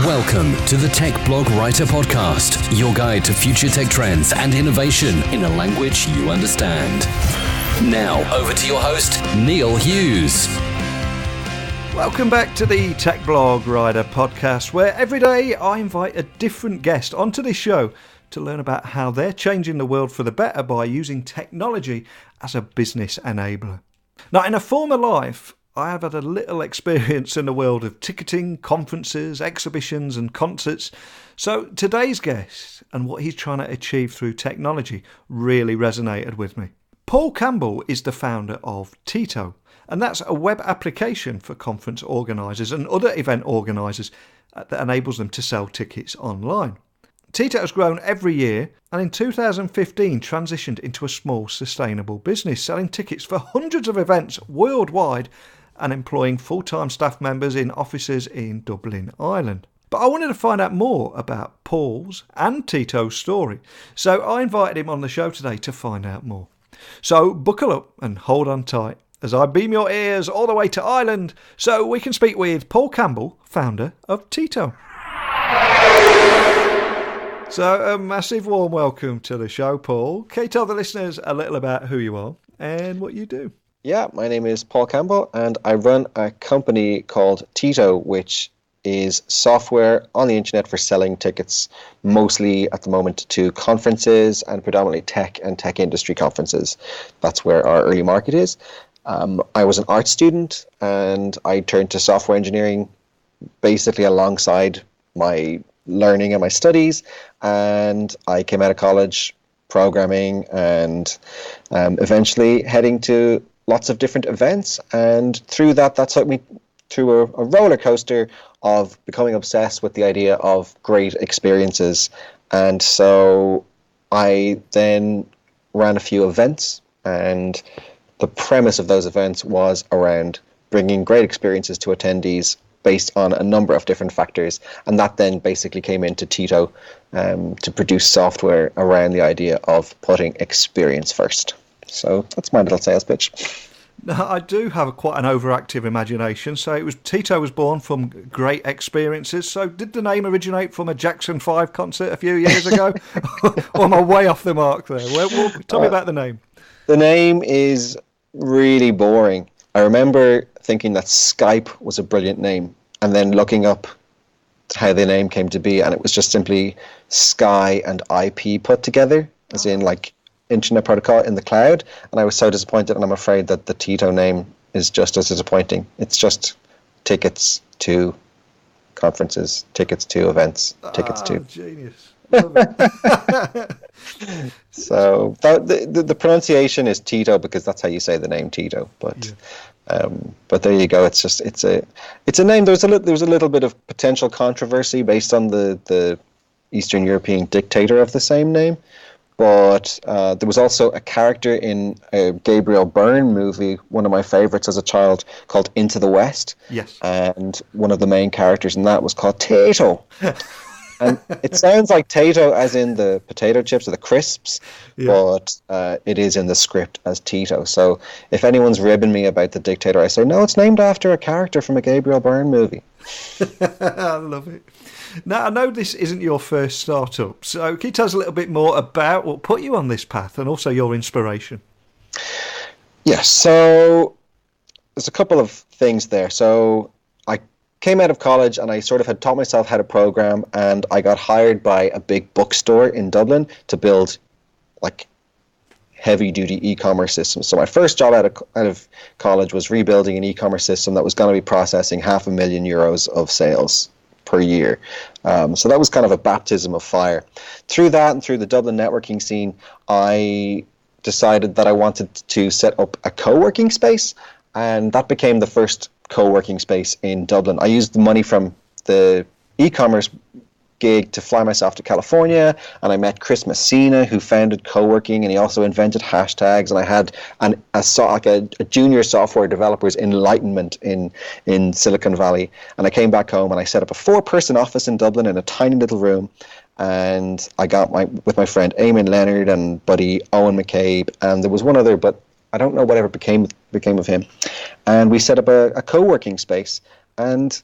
Welcome to the Tech Blog Writer Podcast, your guide to future tech trends and innovation in a language you understand. Now, over to your host, Neil Hughes. Welcome back to the Tech Blog Writer Podcast, where every day I invite a different guest onto this show to learn about how they're changing the world for the better by using technology as a business enabler. Now, in a former life, I have had a little experience in the world of ticketing, conferences, exhibitions and concerts. So today's guest and what he's trying to achieve through technology really resonated with me. Paul Campbell is the founder of Tito, and that's a web application for conference organisers and other event organisers that enables them to sell tickets online. Tito has grown every year and in 2015 transitioned into a small sustainable business, selling tickets for hundreds of events worldwide and employing full-time staff members in offices in Dublin, Ireland. But I wanted to find out more about Paul's and Tito's story, so I invited him on the show today to find out more. So buckle up and hold on tight as I beam your ears all the way to Ireland so we can speak with Paul Campbell, founder of Tito. So a massive warm welcome to the show, Paul. Can you tell the listeners a little about who you are and what you do? Yeah, my name is Paul Campbell and I run a company called Tito, which is software on the internet for selling tickets, mostly at the moment to conferences and predominantly tech and tech industry conferences. That's where our early market is. I was an art student and I turned to software engineering basically alongside my learning and my studies, and I came out of college programming and eventually heading to lots of different events, and through that took me through a roller coaster of becoming obsessed with the idea of great experiences. And so I then ran a few events, and the premise of those events was around bringing great experiences to attendees based on a number of different factors, and that then basically came into Tito to produce software around the idea of putting experience first. So that's my little sales pitch. Now, I do have quite an overactive imagination. So Tito was born from great experiences. So did the name originate from a Jackson 5 concert a few years ago? Or am I way off the mark there? Tell me about the name. The name is really boring. I remember thinking that Skype was a brilliant name and then looking up how the name came to be, and it was just simply Sky and IP put together, as in like Internet Protocol in the cloud, and I was so disappointed, and I'm afraid that the Tito name is just as disappointing. It's just tickets to conferences, tickets to events, tickets to... Genius. Love it. So the pronunciation is Tito because that's how you say the name Tito, but there you go. It's a name. There was a little bit of potential controversy based on the Eastern European dictator of the same name. But there was also a character in a Gabriel Byrne movie, one of my favorites as a child, called Into the West. Yes. And one of the main characters in that was called Tito. And it sounds like Tato as in the potato chips or the crisps, but it is in the script as Tito. So if anyone's ribbing me about the dictator, I say, no, it's named after a character from a Gabriel Byrne movie. I love it. Now, I know this isn't your first startup, so can you tell us a little bit more about what put you on this path and also your inspiration? Yes, so there's a couple of things there. So I came out of college and I sort of had taught myself how to program, and I got hired by a big bookstore in Dublin to build like heavy-duty e-commerce systems. So my first job out of college was rebuilding an e-commerce system that was going to be processing €500,000 of sales per year. So that was kind of a baptism of fire. Through that and through the Dublin networking scene, I decided that I wanted to set up a co-working space, and that became the first co-working space in Dublin. I used the money from the e-commerce gig to fly myself to California, and I met Chris Messina, who founded co-working, and he also invented hashtags, and I had a junior software developer's enlightenment in Silicon Valley. And I came back home and I set up a 4-person office in Dublin in a tiny little room, and I got with my friend Eamon Leonard and buddy Owen McCabe, and there was one other, but I don't know whatever became of him. And we set up a co-working space, and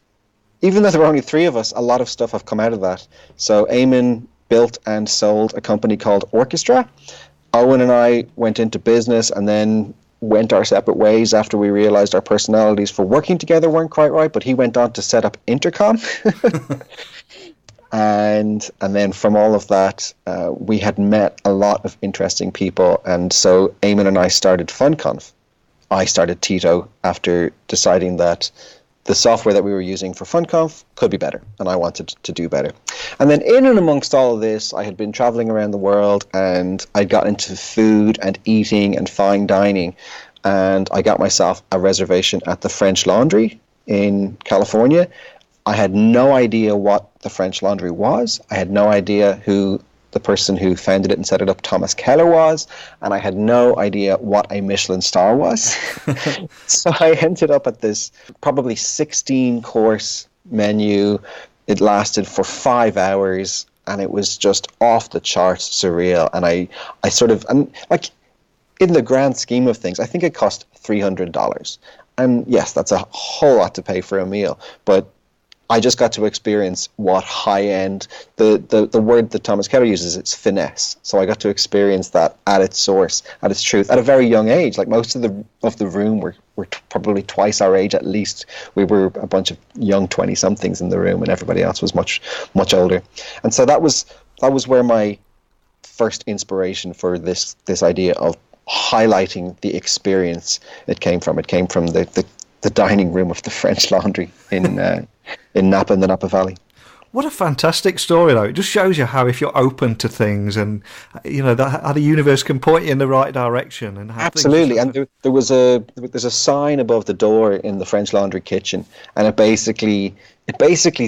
even though there were only three of us, a lot of stuff have come out of that. So Eamon built and sold a company called Orchestra. Owen and I went into business and then went our separate ways after we realized our personalities for working together weren't quite right, but he went on to set up Intercom. And then from all of that, we had met a lot of interesting people. And so Eamon and I started FunConf. I started Tito after deciding that the software that we were using for FunConf could be better, and I wanted to do better. And then in and amongst all of this, I had been traveling around the world, and I got into food and eating and fine dining, and I got myself a reservation at the French Laundry in California. I had no idea what the French Laundry was. I had no idea who the person who founded it and set it up, Thomas Keller, was, and I had no idea what a Michelin star was. So I ended up at this probably 16-course menu. It lasted for 5 hours, and it was just off the charts surreal. And I sort of, and like, in the grand scheme of things, I think it cost $300. And yes, that's a whole lot to pay for a meal, but I just got to experience what high-end, the word that Thomas Keller uses, it's finesse. So I got to experience that at its source, at its truth, at a very young age. Like most of the room were probably twice our age at least. We were a bunch of young 20-somethings in the room, and everybody else was much, much older. And so that was where my first inspiration for this idea of highlighting the experience it came from. It came from the dining room of the French Laundry in Napa, in the Napa Valley. What a fantastic story, though. It just shows you how, if you're open to things, and how the universe can point you in the right direction. And how absolutely. And there's a sign above the door in the French Laundry kitchen, and it basically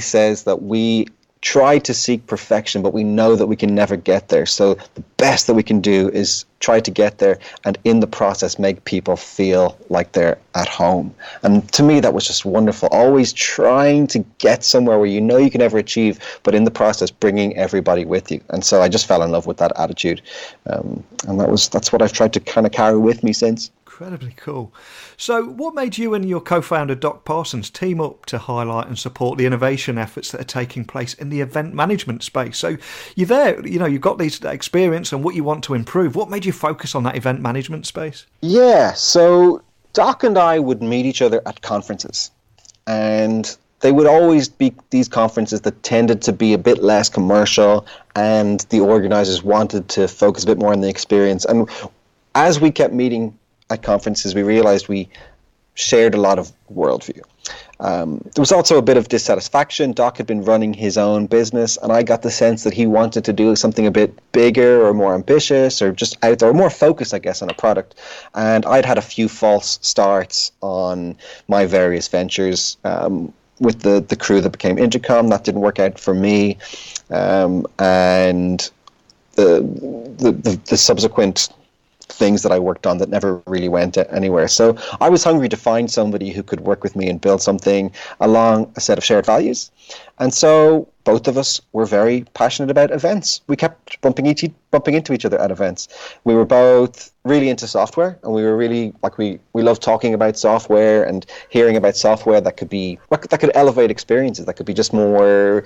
says that we try to seek perfection, but we know that we can never get there. So the best that we can do is try to get there, and in the process make people feel like they're at home. And to me, that was just wonderful. Always trying to get somewhere where you know you can never achieve, but in the process bringing everybody with you. And so I just fell in love with that attitude, and that's what I've tried to kind of carry with me since. Incredibly cool. So what made you and your co-founder Doc Parsons team up to highlight and support the innovation efforts that are taking place in the event management space? So you're there, you've got this experience and what you want to improve. What made you focus on that event management space? Yeah, so Doc and I would meet each other at conferences, and they would always be these conferences that tended to be a bit less commercial, and the organizers wanted to focus a bit more on the experience. And as we kept meeting at conferences, we realized we shared a lot of worldview. There was also a bit of dissatisfaction. Doc had been running his own business, and I got the sense that he wanted to do something a bit bigger or more ambitious or just out there, or more focused, I guess, on a product. And I'd had a few false starts on my various ventures with the crew that became Intercom. That didn't work out for me. And the subsequent things that I worked on that never really went anywhere. So I was hungry to find somebody who could work with me and build something along a set of shared values. And so both of us were very passionate about events. We kept bumping into each other at events. We were both really into software, and we were really we loved talking about software and hearing about software that could elevate experiences, that could be just more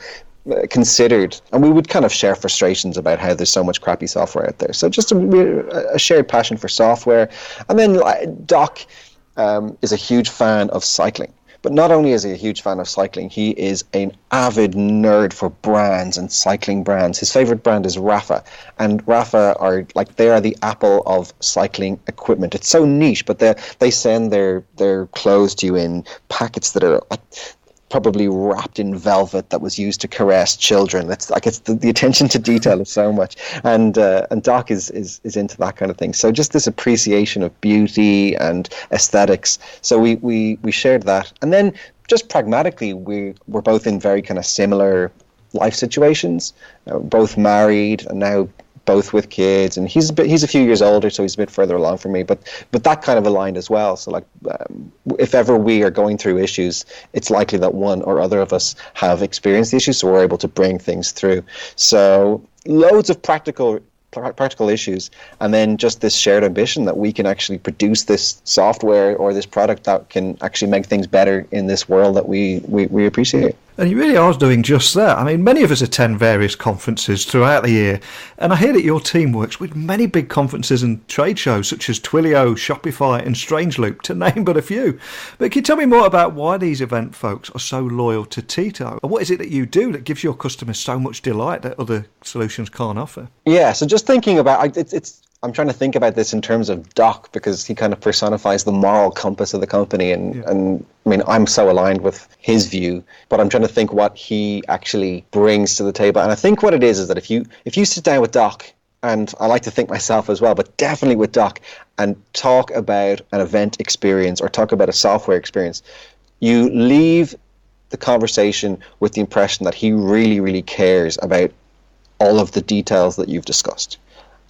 considered. And we would kind of share frustrations about how there's so much crappy software out there. So just a shared passion for software. And then Doc is a huge fan of cycling. But not only is he a huge fan of cycling, he is an avid nerd for brands and cycling brands. His favorite brand is Rafa, and Rafa are they are the Apple of cycling equipment. It's so niche, but they send their clothes to you in packets that are probably wrapped in velvet that was used to caress children. It's the attention to detail is so much, and Doc is into that kind of thing. So just this appreciation of beauty and aesthetics. So we shared that, and then just pragmatically, we're both in very kind of similar life situations, both married and now both with kids, and he's a few years older, so he's a bit further along from me, but that kind of aligned as well. So if ever we are going through issues, it's likely that one or other of us have experienced the issues, so we're able to bring things through. So loads of practical issues, and then just this shared ambition that we can actually produce this software or this product that can actually make things better in this world that we appreciate. And you really are doing just that. I mean, many of us attend various conferences throughout the year, and I hear that your team works with many big conferences and trade shows such as Twilio, Shopify and Strange Loop, to name but a few. But can you tell me more about why these event folks are so loyal to Tito? And what is it that you do that gives your customers so much delight that other solutions can't offer? Yeah, so just thinking about I'm trying to think about this in terms of Doc, because he kind of personifies the moral compass of the company. And I mean, I'm so aligned with his view, but I'm trying to think what he actually brings to the table. And I think what it is that if you sit down with Doc, and I like to think myself as well, but definitely with Doc, and talk about an event experience or talk about a software experience, you leave the conversation with the impression that he really, really cares about all of the details that you've discussed.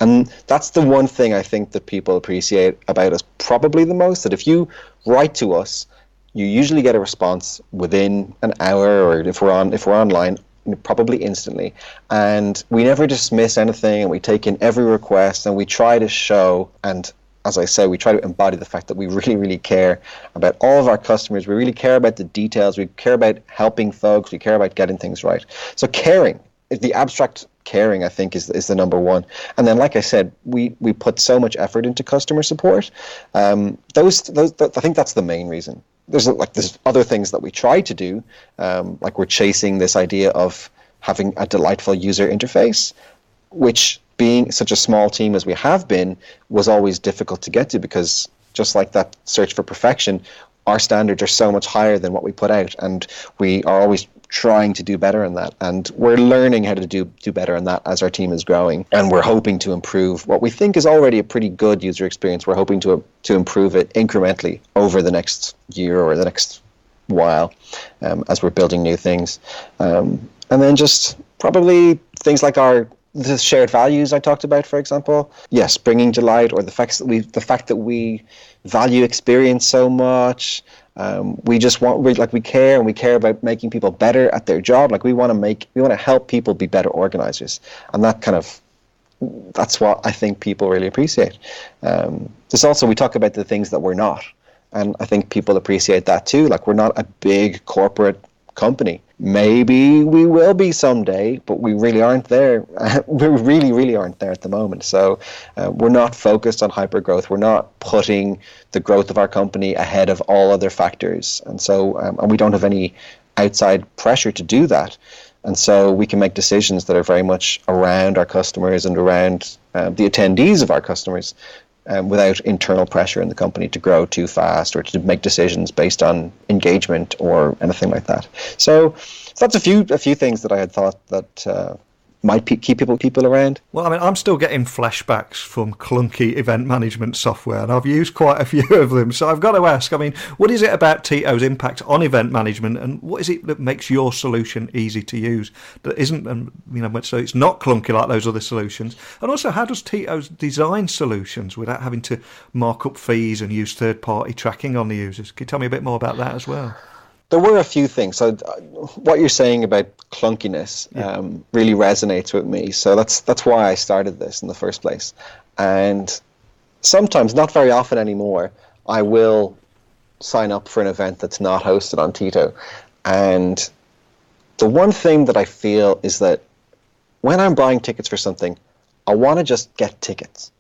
And that's the one thing I think that people appreciate about us probably the most, that if you write to us, you usually get a response within an hour, or if we're online, probably instantly. And we never dismiss anything, and we take in every request, and we try to show, and as I say, we try to embody the fact that we really, really care about all of our customers. We really care about the details. We care about helping folks. We care about getting things right. So caring, the abstract caring, I think, is the number one. And then, like I said, we put so much effort into customer support. I think that's the main reason. There's other things that we try to do, like we're chasing this idea of having a delightful user interface, which, being such a small team as we have been, was always difficult to get to, because just like that search for perfection, our standards are so much higher than what we put out, and we are always trying to do better in that, and we're learning how to do better in that as our team is growing, and we're hoping to improve what we think is already a pretty good user experience. We're hoping to improve it incrementally over the next year or the next while, as we're building new things, and then just probably things like the shared values I talked about, for example. Yes, bringing delight, or the fact that we value experience so much. We care, and we care about making people better at their job. Like we want to help people be better organizers, and that's what I think people really appreciate. There's also, we talk about the things that we're not, and I think people appreciate that too. Like, we're not a big corporate company. Maybe we will be someday, but we really aren't there. We really, really aren't there at the moment. So we're not focused on hypergrowth. We're not putting the growth of our company ahead of all other factors. And so, and we don't have any outside pressure to do that. And so we can make decisions that are very much around our customers and around the attendees of our customers, without internal pressure in the company to grow too fast or to make decisions based on engagement or anything like that. So that's a few things that I had thought that might keep people around. Well, I mean, I'm still getting flashbacks from clunky event management software, and I've used quite a few of them. So I've got to ask, I mean, what is it about Tito's impact on event management, and what is it that makes your solution easy to use that isn't, so it's not clunky like those other solutions? And also, how does Tito's design solutions without having to mark up fees and use third-party tracking on the users? Can you tell me a bit more about that as well? There were a few things. So what you're saying about clunkiness really resonates with me. So that's why I started this in the first place. And sometimes, not very often anymore, I will sign up for an event that's not hosted on Tito. And the one thing that I feel is that when I'm buying tickets for something, I want to just get tickets.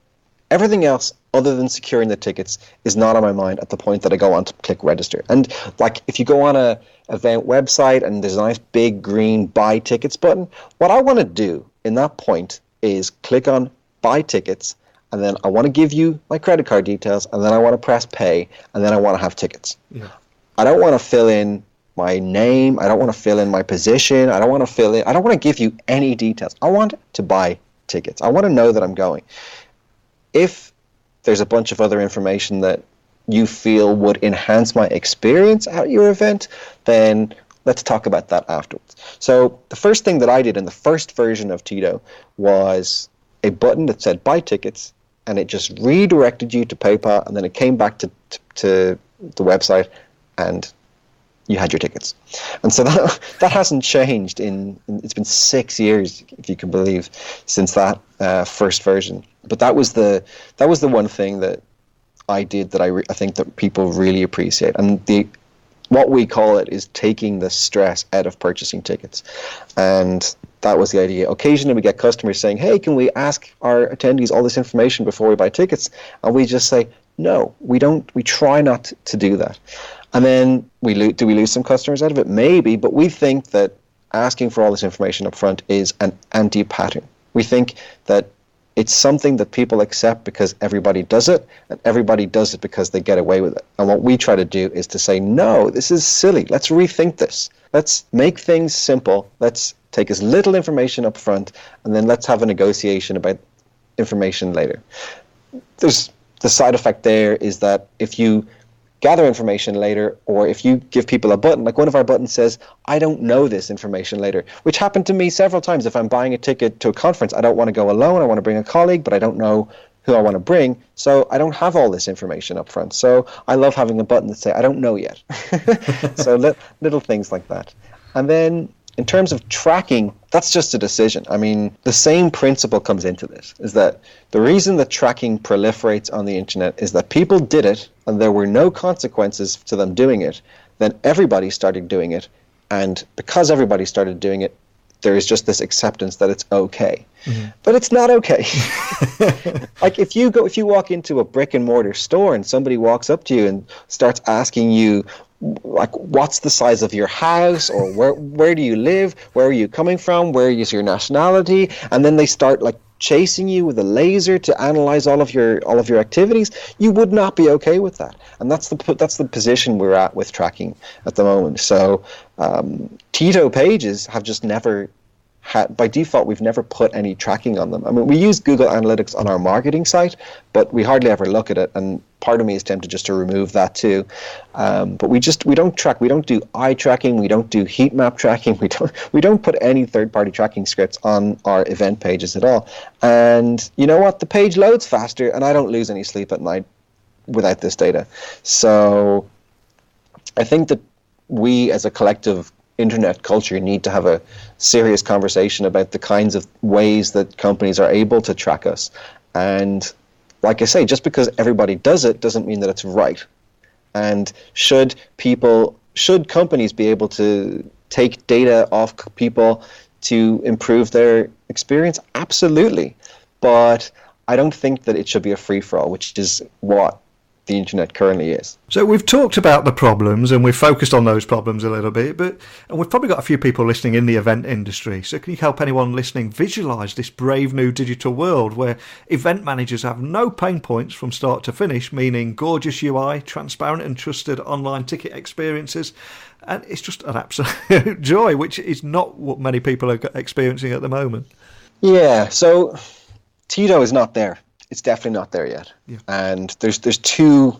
Everything else, other than securing the tickets, is not on my mind at the point that I go on to click register. And like, if you go on a event website and there's a nice big green buy tickets button, what I want to do in that point is click on buy tickets, and then I want to give you my credit card details, and then I want to press pay, and then I want to have tickets. Yeah. I don't want to fill in my name. I don't want to fill in my position. I don't want to give you any details. I want to buy tickets. I want to know that I'm going. If there's a bunch of other information that you feel would enhance my experience at your event, then let's talk about that afterwards. So the first thing that I did in the first version of Tito was a button that said buy tickets, and it just redirected you to PayPal, and then it came back to the website, and you had your tickets. And so that hasn't changed it's been 6 years, if you can believe, since that first version. But that was the one thing that I did that I think that people really appreciate. And the what we call it is taking the stress out of purchasing tickets. And that was the idea. Occasionally we get customers saying, hey, can we ask our attendees all this information before we buy tickets? And we just say, no, we don't. We try not to do that. And then do we lose some customers out of it? Maybe, but we think that asking for all this information up front is an anti-pattern. We think that it's something that people accept because everybody does it, and everybody does it because they get away with it. And what we try to do is to say, no, this is silly. Let's rethink this. Let's make things simple. Let's take as little information up front, and then let's have a negotiation about information later. The side effect there is that if you gather information later, or if you give people a button, like one of our buttons says, I don't know this information later, which happened to me several times. If I'm buying a ticket to a conference, I don't want to go alone, I want to bring a colleague, but I don't know who I want to bring, so I don't have all this information up front. So I love having a button that says, I don't know yet. So little things like that. And then in terms of tracking, that's just a decision. I mean, the same principle comes into this, is that the reason that tracking proliferates on the internet is that people did it and there were no consequences to them doing it. Then everybody started doing it. And because everybody started doing it, there is just this acceptance that it's okay. Mm-hmm. But it's not okay. Like if you walk into a brick and mortar store and somebody walks up to you and starts asking you, like, what's the size of your house, or where do you live, where are you coming from, where is your nationality, and then they start like chasing you with a laser to analyze all of your activities, you would not be okay with that. And that's the position we're at with tracking at the moment. So Tito pages have just never had, by default, we've never put any tracking on them. I mean, we use Google Analytics on our marketing site, but we hardly ever look at it, and part of me is tempted just to remove that too. But we don't track. We don't do eye tracking. We don't do heat map tracking. We don't put any third-party tracking scripts on our event pages at all. And you know what? The page loads faster, and I don't lose any sleep at night without this data. So I think that we as a collective internet culture need to have a serious conversation about the kinds of ways that companies are able to track us. And like I say, just because everybody does it doesn't mean that it's right. And should companies be able to take data off people to improve their experience? Absolutely. But I don't think that it should be a free-for-all, which is what the internet currently is. So we've talked about the problems and we've focused on those problems a little bit, and we've probably got a few people listening in the event industry. So can you help anyone listening visualize this brave new digital world where event managers have no pain points from start to finish, meaning gorgeous UI, transparent and trusted online ticket experiences, and it's just an absolute joy, which is not what many people are experiencing at the moment? Yeah, so Tito is not there. It's definitely not there yet. Yeah. And there's two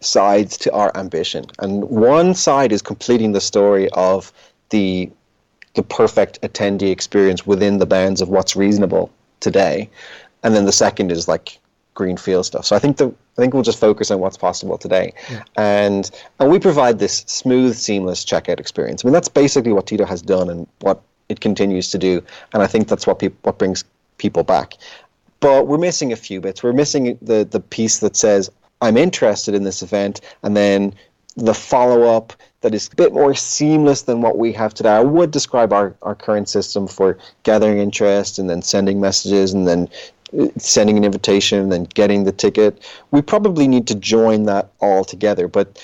sides to our ambition. And one side is completing the story of the perfect attendee experience within the bounds of what's reasonable today. And then the second is like greenfield stuff. So I think we'll just focus on what's possible today. Yeah. And we provide this smooth, seamless checkout experience. I mean, that's basically what Tito has done and what it continues to do. And I think that's what brings people back. But we're missing a few bits. We're missing the piece that says, I'm interested in this event, and then the follow-up that is a bit more seamless than what we have today. I would describe our current system for gathering interest and then sending messages and then sending an invitation and then getting the ticket. We probably need to join that all together. But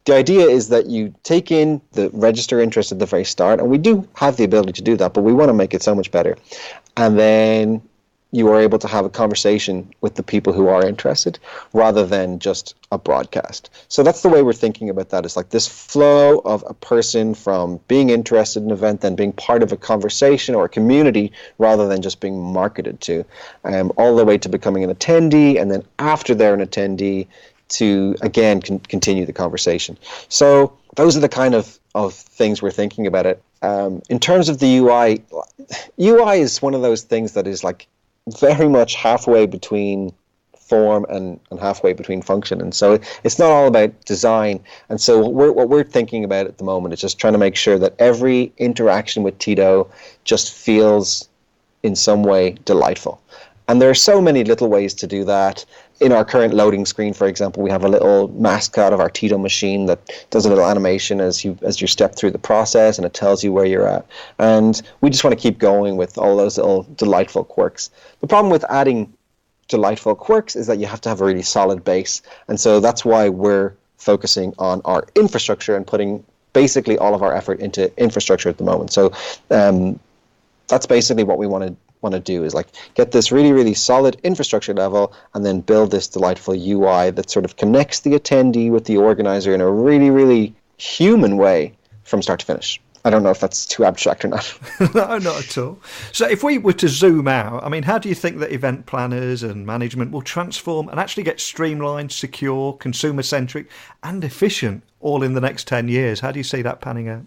the idea is that you take in the register interest at the very start, and we do have the ability to do that, but we want to make it so much better. And then you are able to have a conversation with the people who are interested rather than just a broadcast. So that's the way we're thinking about that. It's like this flow of a person from being interested in an event, then being part of a conversation or a community rather than just being marketed to, all the way to becoming an attendee, and then after they're an attendee to, again, continue the conversation. So those are the kind of things we're thinking about it. In terms of the UI is one of those things that is like very much halfway between form and halfway between function, and so it's not all about design. And so what we're thinking about at the moment is just trying to make sure that every interaction with Tito just feels in some way delightful. And there are so many little ways to do that. in our current loading screen, for example, we have a little mascot of our Tito machine that does a little animation as you step through the process, and it tells you where you're at. And we just want to keep going with all those little delightful quirks. The problem with adding delightful quirks is that you have to have a really solid base, and so that's why we're focusing on our infrastructure and putting basically all of our effort into infrastructure at the moment. So that's basically what we want to do, is like get this really, really solid infrastructure level and then build this delightful UI that sort of connects the attendee with the organizer in a really, really human way from start to finish. I don't know if that's too abstract or not. No, not at all. So if we were to zoom out, I mean, how do you think that event planners and management will transform and actually get streamlined, secure, consumer-centric and efficient all in the next 10 years? How do you see that panning out?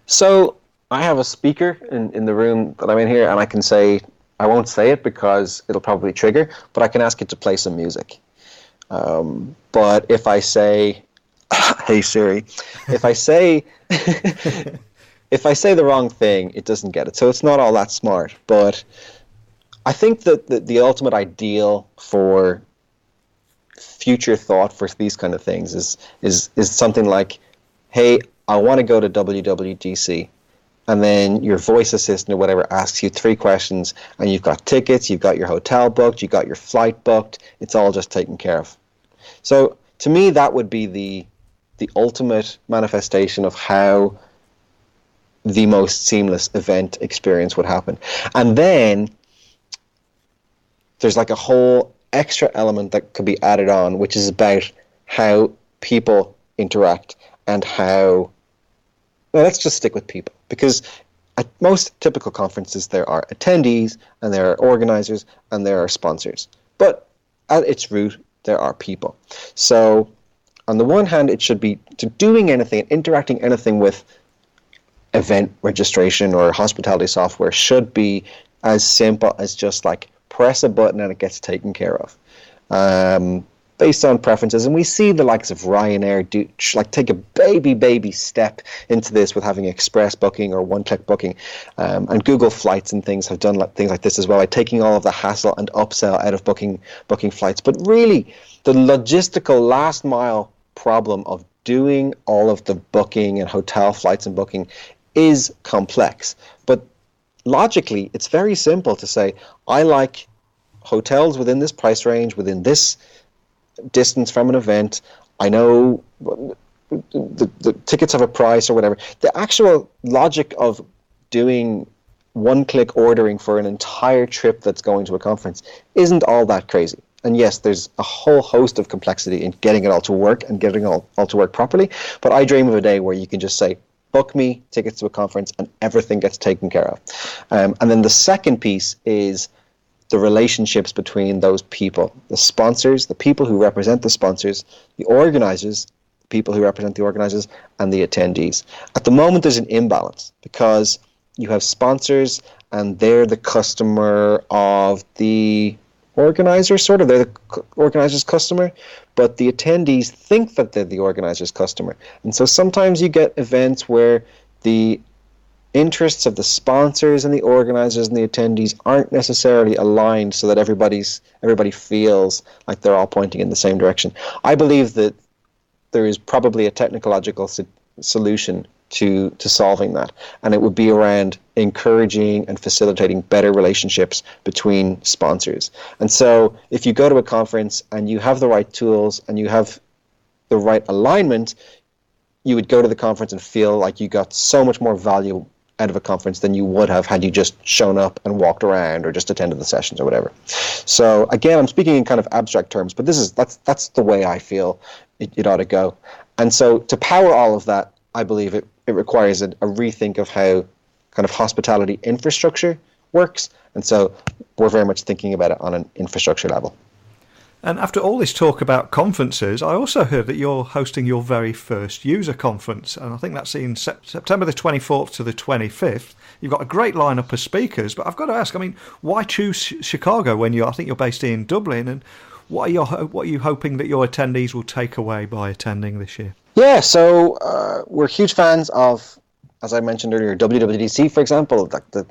So I have a speaker in the room that I'm in here, and I can say, I won't say it because it'll probably trigger, but I can ask it to play some music. But if I say, hey Siri, if I say... If I say the wrong thing, it doesn't get it. So it's not all that smart. But I think that the ultimate ideal for future thought for these kind of things is something like, hey, I want to go to WWDC. And then your voice assistant or whatever asks you 3 questions, and you've got tickets, you've got your hotel booked, you've got your flight booked. It's all just taken care of. So to me, that would be the ultimate manifestation of how the most seamless event experience would happen. And then there's like a whole extra element that could be added on, which is about how people interact and how... Well, let's just stick with people, because at most typical conferences there are attendees and there are organizers and there are sponsors. But at its root, there are people. So on the one hand, it should be to doing anything, interacting anything with event registration or hospitality software should be as simple as just like press a button and it gets taken care of, based on preferences. And we see the likes of Ryanair take a baby step into this with having express booking or one-click booking, and Google Flights and things have done things like this as well, by taking all of the hassle and upsell out of booking flights. But really, the logistical last mile problem of doing all of the booking and hotel flights and booking is complex. But logically, it's very simple to say, I like hotels within this price range, within this distance from an event. I know the tickets have a price or whatever. The actual logic of doing one-click ordering for an entire trip that's going to a conference isn't all that crazy. And yes, there's a whole host of complexity in getting it all to work and getting it all to work properly. But I dream of a day where you can just say, book me tickets to a conference and everything gets taken care of. And then the second piece is the relationships between those people, the sponsors, the people who represent the sponsors, the organizers, the people who represent the organizers, and the attendees. At the moment, there's an imbalance because you have sponsors and they're the customer of the organizer, sort of. They're the organizer's customer, but the attendees think that they're the organizer's customer. And so sometimes you get events where the interests of the sponsors and the organizers and the attendees aren't necessarily aligned so that everybody feels like they're all pointing in the same direction. I believe that there is probably a technological solution to solving that, and it would be around encouraging and facilitating better relationships between sponsors. And so if you go to a conference and you have the right tools and you have the right alignment, you would go to the conference and feel like you got so much more value out of a conference than you would have had you just shown up and walked around or just attended the sessions or whatever. So again, I'm speaking in kind of abstract terms, but that's the way I feel it ought to go. And so to power all of that, I believe it requires a rethink of how kind of hospitality infrastructure works. And so we're very much thinking about it on an infrastructure level. And after all this talk about conferences, I also heard that you're hosting your very first user conference. And I think that's in September the 24th to the 25th. You've got a great lineup of speakers. But I've got to ask, I mean, why choose Chicago when I think you're based in Dublin? And what are you hoping that your attendees will take away by attending this year? Yeah, so we're huge fans of, as I mentioned earlier, WWDC, for example. The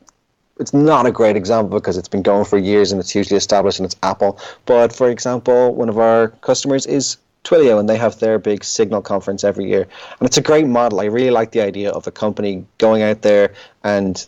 it's not a great example because it's been going for years and it's hugely established and it's Apple. But for example, one of our customers is Twilio, and they have their big Signal conference every year. And it's a great model. I really like the idea of a company going out there and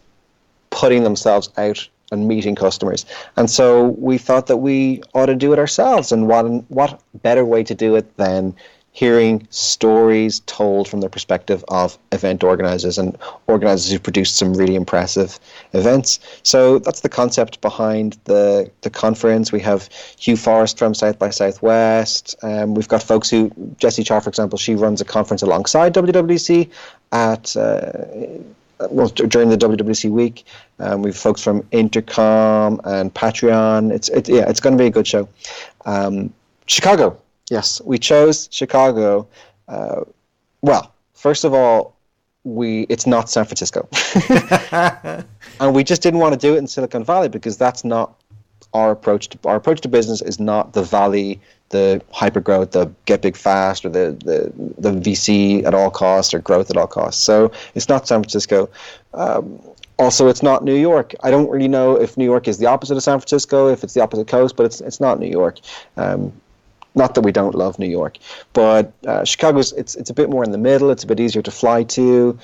putting themselves out and meeting customers. And so we thought that we ought to do it ourselves. And what better way to do it than hearing stories told from the perspective of event organizers and organizers who produced some really impressive events. So that's the concept behind the conference. We have Hugh Forrest from South by Southwest. We've got folks who, Jessie Char, for example, she runs a conference alongside WWDC during the WWDC week. We've folks from Intercom and Patreon. It's going to be a good show. Chicago. Yes, we chose Chicago. Well, first of all, it's not San Francisco. And we just didn't want to do it in Silicon Valley because that's not our approach. Our approach to business is not the Valley, the hypergrowth, the get big fast, or the VC at all costs or growth at all costs. So it's not San Francisco. Also, it's not New York. I don't really know if New York is the opposite of San Francisco, if it's the opposite coast, but it's not New York. Not that we don't love New York, but Chicago's it's a bit more in the middle. It's a bit easier to fly to.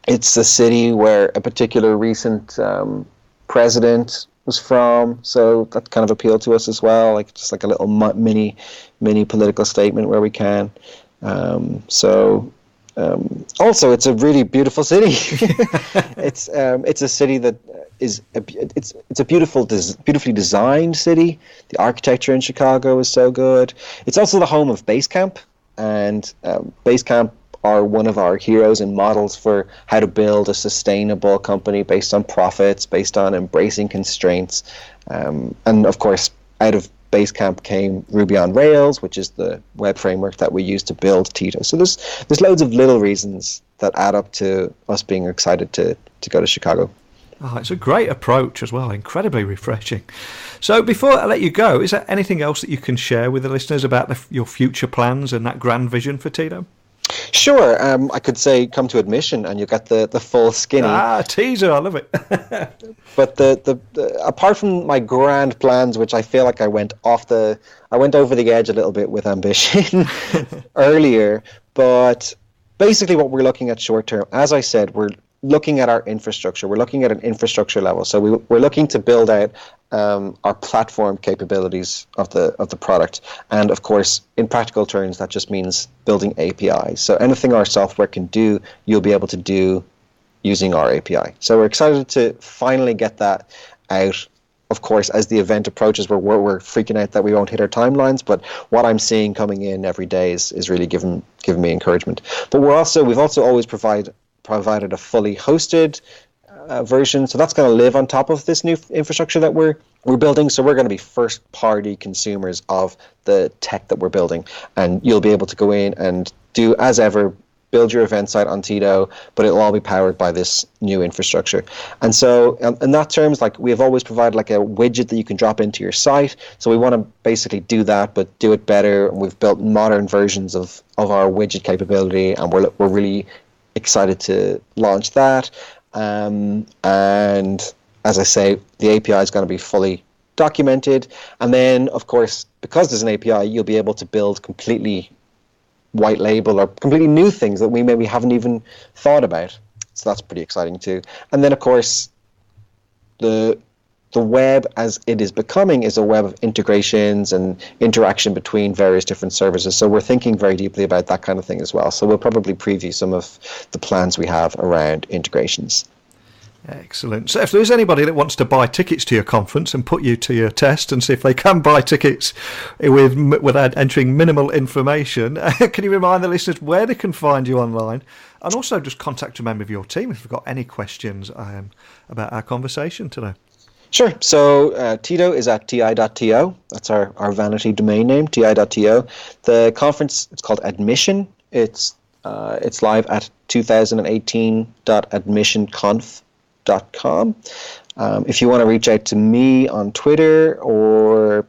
It's the city where a particular recent president was from, so that kind of appealed to us as well. Like just like a little mini political statement where we can. Also, it's a really beautiful city. It's a city that is it's a beautifully designed city. The architecture in Chicago is so good. It's also the home of Basecamp, and Basecamp are one of our heroes and models for how to build a sustainable company based on profits, based on embracing constraints, and of course, out of Basecamp came Ruby on Rails, which is the web framework that we use to build Tito. So there's loads of little reasons that add up to us being excited to go to Chicago. Oh, it's a great approach as well, incredibly refreshing. So before I let you go, is there anything else that you can share with the listeners about your future plans and that grand vision for Tito? Sure. I could say come to admission and you get the full skinny. Teaser, I love it. But the apart from my grand plans, which I feel like I went over the edge a little bit with ambition earlier, but basically what we're looking at short term, as I said, we're looking at our infrastructure. We're looking at an infrastructure level. So we're looking to build out our platform capabilities of the product. And of course, in practical terms, that just means building APIs. So anything our software can do, you'll be able to do using our API. So we're excited to finally get that out. Of course, as the event approaches, we're freaking out that we won't hit our timelines, but what I'm seeing coming in every day is really giving me encouragement. But we've also always provided a fully hosted version, so that's going to live on top of this new infrastructure that we're building. So we're going to be first party consumers of the tech that we're building, and you'll be able to go in and do as ever, build your event site on Tito, but it'll all be powered by this new infrastructure. And so in that terms, like we have always provided like a widget that you can drop into your site. So we want to basically do that, but do it better. And we've built modern versions of our widget capability, and we're really excited to launch that. And as I say, the API is going to be fully documented. And then, of course, because there's an API, you'll be able to build completely white label or completely new things that we maybe haven't even thought about. So that's pretty exciting too. And then, of course, the web as it is becoming is a web of integrations and interaction between various different services. So we're thinking very deeply about that kind of thing as well. So we'll probably preview some of the plans we have around integrations. Excellent. So if there's anybody that wants to buy tickets to your conference and put you to your test and see if they can buy tickets without entering minimal information, can you remind the listeners where they can find you online, and also just contact a member of your team if you've got any questions about our conversation today? Sure. So Tito is at ti.to. That's our vanity domain name, ti.to. The conference, it's called Admission. It's live at 2018.admissionconf.com. If you want to reach out to me on Twitter or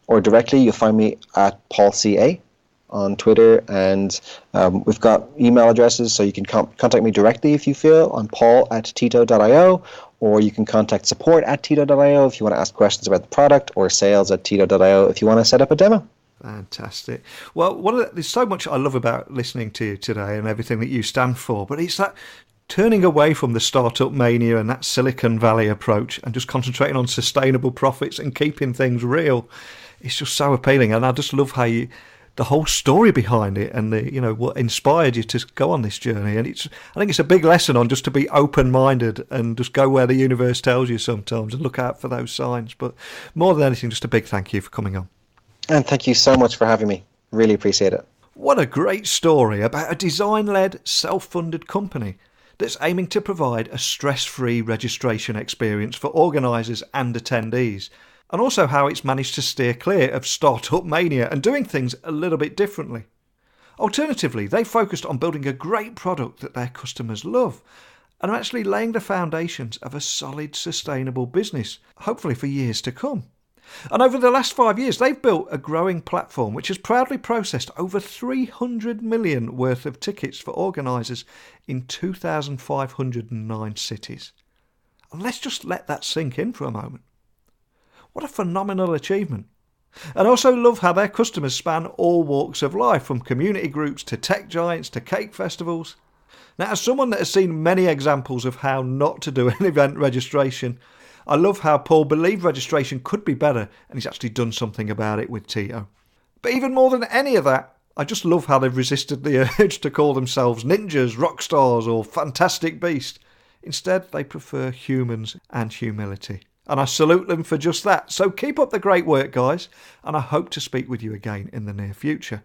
directly, you'll find me at PaulCA. on Twitter, and we've got email addresses, so you can contact me directly if you feel on paul@tito.io, or you can contact support@tito.io if you want to ask questions about the product, or sales@tito.io if you want to set up a demo. Fantastic. Well, there's so much I love about listening to you today and everything that you stand for, but it's that turning away from the startup mania and that Silicon Valley approach and just concentrating on sustainable profits and keeping things real. It's just so appealing, and I just love how the whole story behind it and what inspired you to go on this journey. And I think it's a big lesson on just to be open-minded and just go where the universe tells you sometimes and look out for those signs. But more than anything, just a big thank you for coming on. And thank you so much for having me. Really appreciate it. What a great story about a design-led, self-funded company that's aiming to provide a stress-free registration experience for organisers and attendees, and also how it's managed to steer clear of startup mania and doing things a little bit differently. Alternatively, they focused on building a great product that their customers love and are actually laying the foundations of a solid, sustainable business, hopefully for years to come. And over the last 5 years, they've built a growing platform which has proudly processed over 300 million worth of tickets for organisers in 2,509 cities. And let's just let that sink in for a moment. What a phenomenal achievement. And I also love how their customers span all walks of life, from community groups to tech giants to cake festivals. Now, as someone that has seen many examples of how not to do an event registration, I love how Paul believed registration could be better, and he's actually done something about it with Tito. But even more than any of that, I just love how they've resisted the urge to call themselves ninjas, rock stars or fantastic beasts. Instead, they prefer humans and humility. And I salute them for just that. So keep up the great work, guys, and I hope to speak with you again in the near future.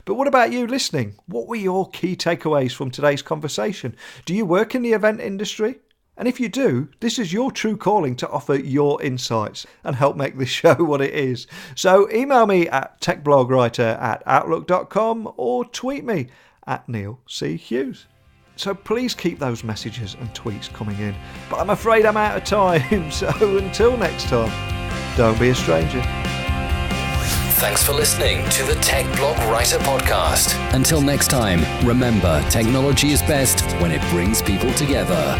But what about you listening? What were your key takeaways from today's conversation? Do you work in the event industry? And if you do, this is your true calling to offer your insights and help make this show what it is. So email me at techblogwriter@outlook.com or tweet me at Neil C. Hughes. So please keep those messages and tweets coming in. But I'm afraid I'm out of time. So until next time, don't be a stranger. Thanks for listening to the Tech Blog Writer Podcast. Until next time, remember, technology is best when it brings people together.